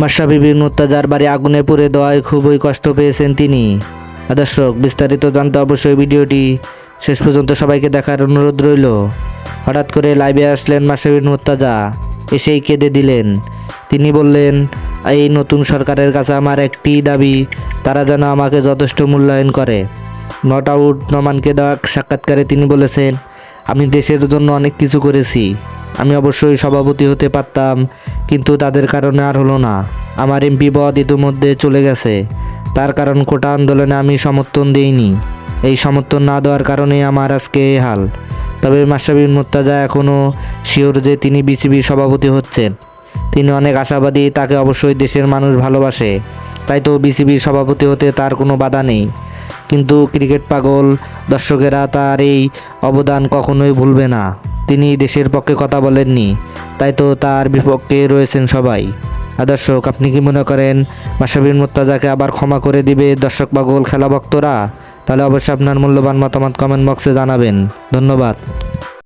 মাশরাফি বিন মুর্তজার বাড়ি আগুনে পুড়ে দেওয়ায় খুবই কষ্ট পেয়েছেন তিনি। দর্শক, বিস্তারিত জানতে অবশ্যই ভিডিওটি শেষ পর্যন্ত সবাইকে দেখার অনুরোধ রইল। হঠাৎ করে লাইভে আসলেন মাশরাফি বিন মুর্তজা, এসেই কেঁদে দিলেন। তিনি বললেন, এই নতুন সরকারের কাছে আমার একটি দাবি, তারা যেন আমাকে যথেষ্ট মূল্যায়ন করে। নট আউট নোমানকে দেওয়া সাক্ষাৎকারে তিনি বলেছেন, আমি দেশের জন্য অনেক কিছু করেছি, আমি অবশ্যই সভাপতি হতে পারতাম, কিন্তু তাদের কারণে আর হলো না। আমার এমপি পদ ইতিমধ্যে চলে গেছে, তার কারণ কোটা আন্দোলনে আমি সমর্থন দিইনি। এই সমর্থন না দেওয়ার কারণে আমার আজকে এই হাল। তবে মাশরাফি বিন মুর্তজা এখনও শিওর যে তিনি বিসিবির সভাপতি হচ্ছেন। তিনি অনেক আশাবাদী, তাকে অবশ্যই দেশের মানুষ ভালোবাসে, তাই তো বিসিবির সভাপতি হতে তার কোনো বাধা নেই। কিন্তু ক্রিকেট পাগল দর্শকেরা তার এই অবদান কখনোই ভুলবে না। তিনি দেশের পক্ষে কথা বলেননি, তাই তো তার বিপক্ষে রয়েছেন সবাই। দর্শক, আপনি কি মনে করেন মাশরাফি বিন মুর্তজাকে আবার ক্ষমা করে দিবে দর্শক পাগল খেলা ভক্তরা? তাহলে অবশ্যই আপনার মূল্যবান মতামত কমেন্ট বক্সে জানাবেন। ধন্যবাদ।